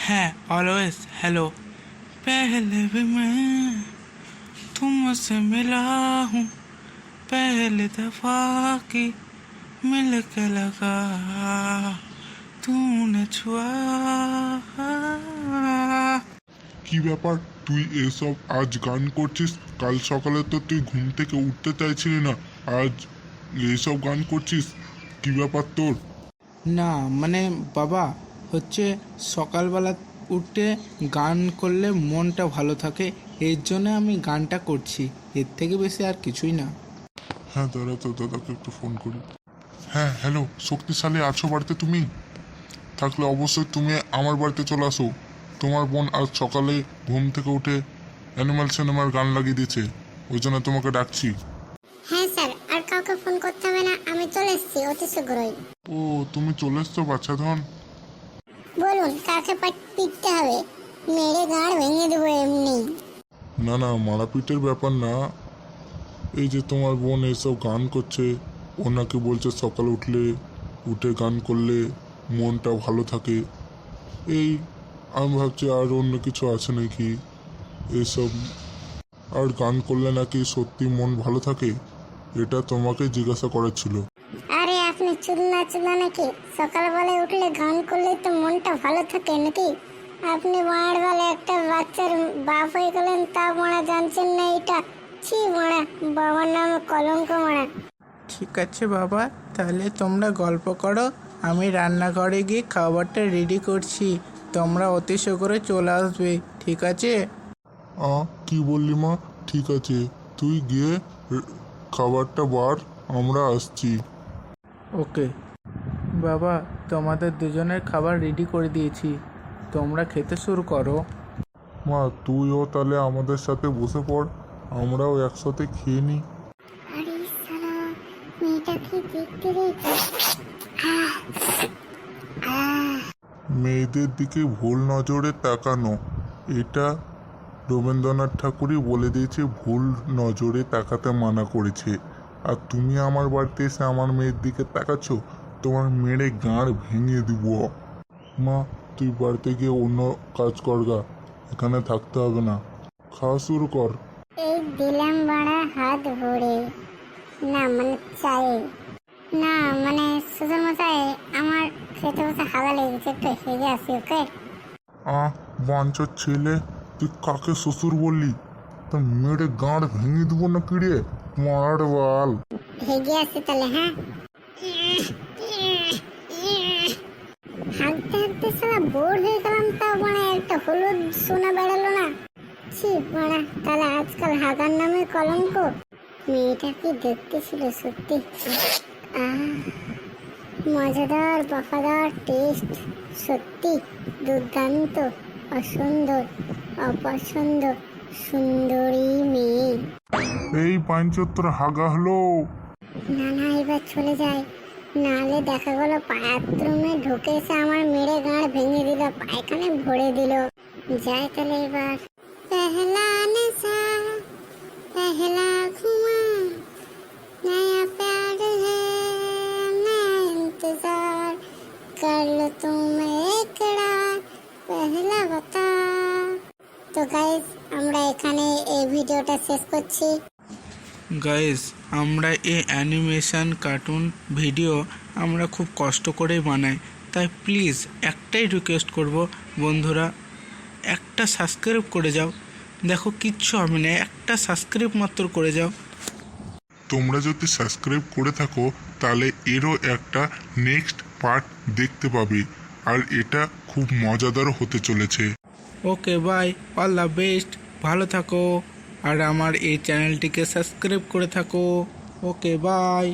है always hello. पहले भी मैं तुमसे मिला हूँ, पहले दफा की मिल के लगा तूने छुआ। কি ব্যাপার, তুই এসব আজ গান করছিস? কাল সকালে তো তুই ঘুম থেকে উঠতে চাইছিলি না, আজ এইসব গান করছিস? কি ব্যাপার তোর? না মানে বাবা, হচ্ছে সকালবেলা উঠে গান করলে মনটা ভালো থাকে, এর জন্য আমি গানটা করছি, এর থেকে বেশি আর কিছুই না। হ্যাঁ দাঁড়া, তো দাদাকে একটু ফোন করি। হ্যাঁ হ্যালো, শক্তিশালী আছো বাড়িতে? তুমি থাকলে অবশ্যই তুমি আমার বাড়িতে চলে আসো। তোমার বোন আজ সকালে ঘুম থেকে উঠে অ্যানিমাল সিনেমার গান লাগিয়ে দিয়েছে, ওই জন্য তোমাকে ডাকছি। হ্যাঁ স্যার, আর কাউকে ফোন করতে হবে না, আমি চলে এসেছি অতি শীঘ্রই। ও তুমি চলে এসছো বাচ্চা ধন? বলুন কাকে পিটতে হবে, মেরে গাঁড় ভেঙে দেবো এমনি। না না, মারাপিটের ব্যাপার না। এই যে তোমার বোন এসব গান করছে, ওনাকে বলছে সকালে উঠে গান করলে মনটা ভালো থাকে। এই আমি ভাবছি আর অন্য কিছু আছে নাকি এসব, আর গান করলে নাকি সত্যি মন ভালো থাকে, এটা তোমাকে জিজ্ঞাসা করার ছিল। আরে আপনি চুদনা নাকি? সকালবেলা উঠলে গান করলে তো মনটা ভালো থাকে নাকি? আপনি মারবেলা একটা বাচ্চার বাপ হয়ে গেলেন, তা মারা জানছেন না এটা? ছি মারা, বাবার নামে কলঙ্ক মারা। ঠিক আছে বাবা, তাহলে তোমরা গল্প করো, আমি রান্নাঘরে গিয়ে খাবারটা রেডি করছি, তোমরা অতি শীঘ্র চলে আসবে, ঠিক আছে? কি বললি মা? ঠিক আছে, তুই গিয়ে খাবারটা বার, আমরা আসছি। ওকে বাবা, তোমাদের দুজনের খাবার রেডি করে দিয়েছি, তোমরা খেতে শুরু করো। মা তুইও তাহলে আমাদের সাথে বসে পড়, আমরাও একসাথে খেয়ে নিই। আরে সালা, মেয়েটাকে দেখতে দেখতে মেয়েদের দিকে ভুল নজরে তাকানো, এটা রবীন্দ্রনাথ ঠাকুরই বলে দিয়েছে, ভুল নজরে তাকাতে মানা করেছে। আর তুমি আমার বাড়িতে এসে আমার মেয়ের দিকে তাকাচ্ছ, তোমার মেরে গাঁড় ভেঙে দিব। মা তুই বাড়িতে গিয়ে অন্য কাজ কর গা, এখানে থাকতে হবে না, খাওয়া শুরু কর। এই দিলাম বাড়া হাত ভরে, না মানে চাই না, মানে সুজন মশাই আমার খেতে বসে হাওয়া লেগেছে, একটু হেগে আসি। ওকে বাঞ্চর ছেলে, তুই কাকে শ্বশুর বললি? তোর মেরে গাঁড় ভেঙে দিব না কিরে মার বাল। হেগে আসি তাহলে। হ্যাঁ হাঁটতে হাঁটতে সারা বোর হয়ে গেলাম, তাও মানে একটা হলুদ সোনা বেড়ালো না। ছি মানে, তাহলে আজকাল হাগার নামে কলঙ্ক। মেয়েটা কি দেখতে ছিল সত্যি, মজাদার বফাদার টেস্ট, সত্যি দুর্দান্ত, অসুন্দর অপছন্দ সুন্দরী মেয়ে। এই পাঞ্চত্র হাগা হলো। না এবার চলে যায়, নাহলে দেখা গেল বাথরুমে ঢুকে এসে আমার মেরে গাঁড় ভেঙে দিল, পায়খানে ভরে দিল। যাই তাহলে এবার। পহলা নশা পহলা ঘুমা, নয়া প্यार है नया इंतजार, कर लो तुम एक रात पहला बता। তো গাইস, আমরা এখানে এই ভিডিওটা শেষ করছি। গাইস, আমরা এই অ্যানিমেশন কার্টুন ভিডিও আমরা খুব কষ্ট করে বানাই, তাই প্লিজ একটাই রিকোয়েস্ট করব বন্ধুরা, একটা সাবস্ক্রাইব করে যাও। দেখো কিচ্ছু হবে না, একটা সাবস্ক্রাইব মাত্র করে যাও। তোমরা যদি সাবস্ক্রাইব করে থাকো তাহলে এরও একটা নেক্সট পার্ট দেখতে পাবে, আর এটা খুব মজাদার হতে চলেছে। Okay bye, all the best, ভালো থাকো, আর আমার এই চ্যানেলটিকে সাবস্ক্রাইব করে থাকো। Okay bye.